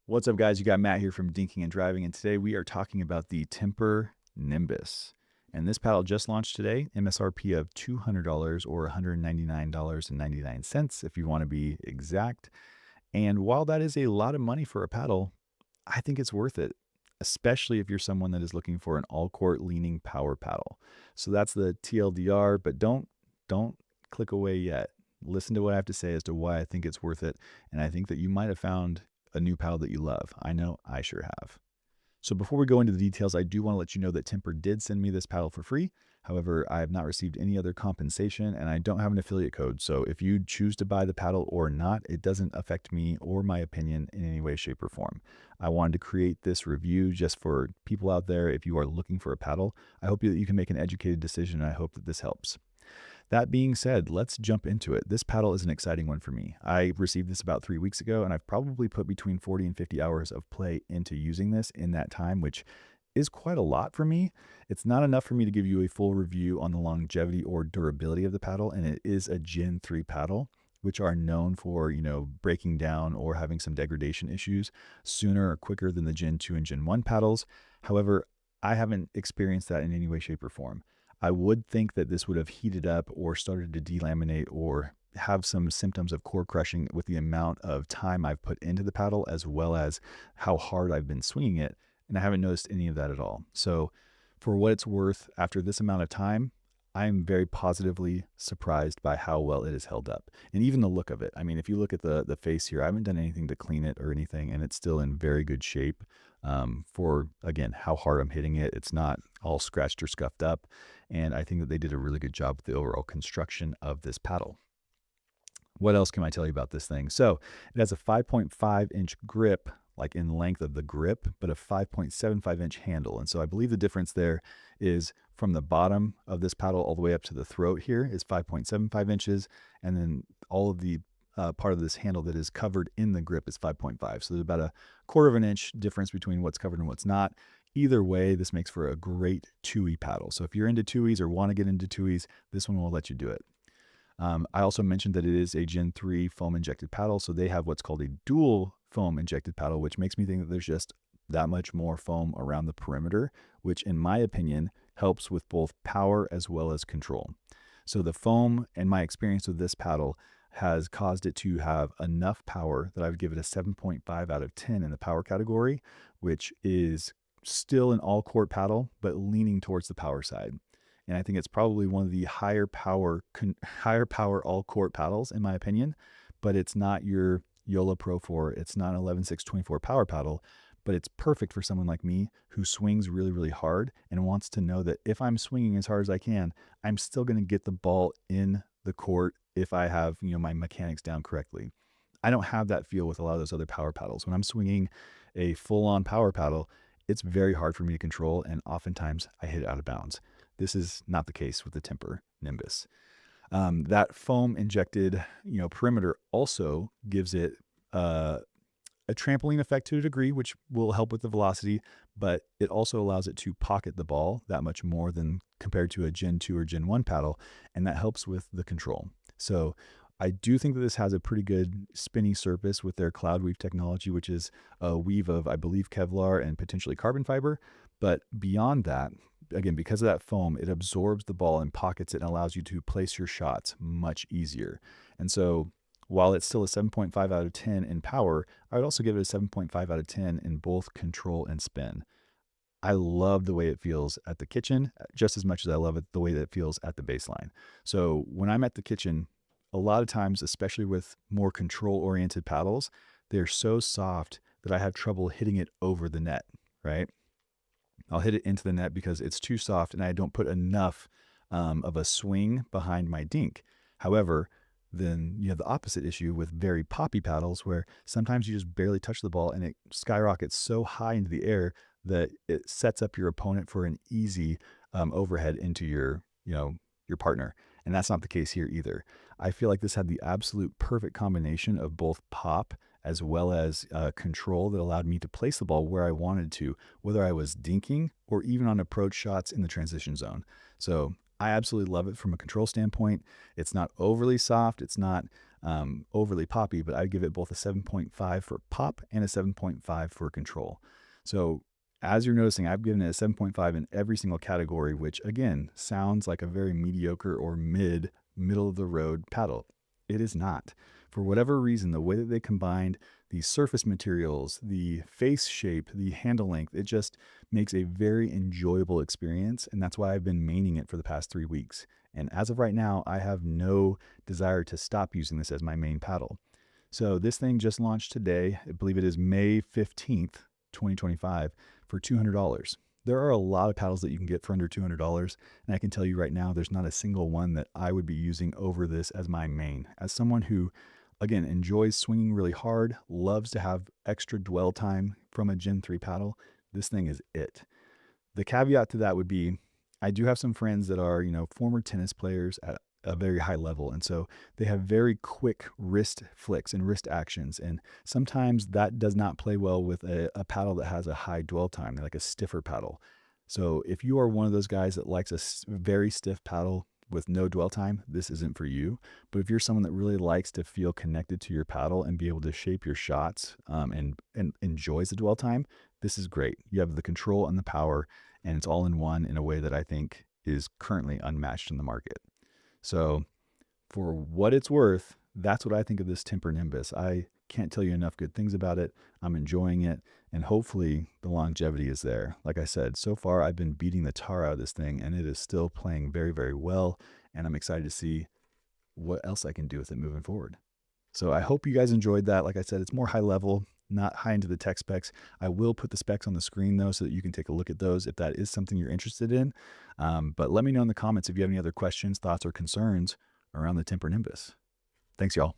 What's up, guys? You got Matt here from Dinking and Driving, and today we are talking about the Temper Nimbus. And this paddle just launched today, MSRP of $200 or $199.99 if you want to be exact. And while that is a lot of money for a paddle, I think it's worth it, especially if you're someone that is looking for an all-court leaning power paddle. So that's the TLDR, but don't click away yet. Listen to what I have to say as to why I think it's worth it, and I think that you might have found a new paddle that you love. I know I sure have. So before we go into the details, I do want to let you know that Temper did send me this paddle for free. However, I have not received any other compensation and I don't have an affiliate code. So if you choose to buy the paddle or not, it doesn't affect me or my opinion in any way, shape, or form. I wanted to create this review just for people out there. If you are looking for a paddle, I hope that you can make an educated decision, and I hope that this helps. That being said, let's jump into it. This paddle is an exciting one for me. I received this about 3 weeks ago, and I've probably put between 40 and 50 hours of play into using this in that time, which is quite a lot for me. It's not enough for me to give you a full review on the longevity or durability of the paddle, and it is a Gen 3 paddle, which are known for, breaking down or having some degradation issues sooner or quicker than the Gen 2 and Gen 1 paddles. However, I haven't experienced that in any way, shape, or form. I would think that this would have heated up or started to delaminate or have some symptoms of core crushing with the amount of time I've put into the paddle, as well as how hard I've been swinging it. And I haven't noticed any of that at all. So for what it's worth, after this amount of time, I'm very positively surprised by how well it has held up, and even the look of it. I mean, if you look at the face here, I haven't done anything to clean it or anything, and it's still in very good shape. For again, how hard I'm hitting it, it's not all scratched or scuffed up, and I think that they did a really good job with the overall construction of this paddle. What else can I tell you about this thing? So it has a 5.5-inch grip, like in length of the grip, but a 5.75-inch handle. And so I believe the difference there is from the bottom of this paddle all the way up to the throat here is 5.75 inches. And then all of the part of this handle that is covered in the grip is 5.5. So there's about a quarter of an inch difference between what's covered and what's not. Either way, this makes for a great two-way paddle. So if you're into two-ways or want to get into two-ways, this one will let you do it. I also mentioned that it is a Gen 3 foam injected paddle, so they have what's called a dual foam injected paddle, which makes me think that there's just that much more foam around the perimeter, which in my opinion helps with both power as well as control. So the foam, and my experience with this paddle, has caused it to have enough power that I would give it a 7.5 out of 10 in the power category, which is still an all-court paddle, but leaning towards the power side. And I think it's probably one of the higher power all-court paddles, in my opinion. But it's not your Yola Pro 4. It's not an 11.624 power paddle, but it's perfect for someone like me who swings really, really hard and wants to know that if I'm swinging as hard as I can, I'm still going to get the ball in the court if I have, my mechanics down correctly. I don't have that feel with a lot of those other power paddles. When I'm swinging a full-on power paddle, it's very hard for me to control, and oftentimes I hit it out of bounds. This is not the case with the Temper Nimbus. That foam injected, perimeter also gives it a trampoline effect to a degree, which will help with the velocity, but it also allows it to pocket the ball that much more than compared to a Gen 2 or Gen 1 paddle, and that helps with the control. So I do think that this has a pretty good spinny surface with their cloud weave technology, which is a weave of, I believe, Kevlar and potentially carbon fiber. But beyond that, again, because of that foam, it absorbs the ball and pockets it and allows you to place your shots much easier. And so while it's still a 7.5 out of 10 in power, I would also give it a 7.5 out of 10 in both control and spin. I love the way it feels at the kitchen just as much as I love it the way that it feels at the baseline. So when I'm at the kitchen, a lot of times, especially with more control-oriented paddles, they're so soft that I have trouble hitting it over the net, right? I'll hit it into the net because it's too soft and I don't put enough of a swing behind my dink. However, then you have the opposite issue with very poppy paddles where sometimes you just barely touch the ball and it skyrockets so high into the air that it sets up your opponent for an easy overhead into your partner. And that's not the case here either. I feel like this had the absolute perfect combination of both pop as well as control that allowed me to place the ball where I wanted to, whether I was dinking or even on approach shots in the transition zone. So I absolutely love it from a control standpoint. It's not overly soft. It's not overly poppy, but I'd give it both a 7.5 for pop and a 7.5 for control. So as you're noticing, I've given it a 7.5 in every single category, which again sounds like a very mediocre or middle of the road paddle. It is not. For whatever reason, the way that they combined the surface materials, the face shape, the handle length, it just makes a very enjoyable experience. And that's why I've been maining it for the past 3 weeks. And as of right now, I have no desire to stop using this as my main paddle. So this thing just launched today. I believe it is May 15th, 2025 for $200. There are a lot of paddles that you can get for under $200. And I can tell you right now, there's not a single one that I would be using over this as my main. As someone who, again, enjoys swinging really hard, loves to have extra dwell time from a Gen 3 paddle, this thing is it. The caveat to that would be, I do have some friends that are, former tennis players at a very high level. And so they have very quick wrist flicks and wrist actions. And sometimes that does not play well with a paddle that has a high dwell time, like a stiffer paddle. So if you are one of those guys that likes a very stiff paddle with no dwell time, this isn't for you. But if you're someone that really likes to feel connected to your paddle and be able to shape your shots and enjoys the dwell time, this is great. You have the control and the power, and it's all in one in a way that I think is currently unmatched in the market. So for what it's worth, that's what I think of this Temper Nimbus. I can't tell you enough good things about it. I'm enjoying it, and hopefully the longevity is there. Like I said, so far I've been beating the tar out of this thing, and it is still playing very, very well, and I'm excited to see what else I can do with it moving forward. So I hope you guys enjoyed that. Like I said, it's more high level, not high into the tech specs. I will put the specs on the screen though, so that you can take a look at those if that is something you're interested in. But let me know in the comments if you have any other questions, thoughts, or concerns around the Temper Nimbus. Thanks, y'all.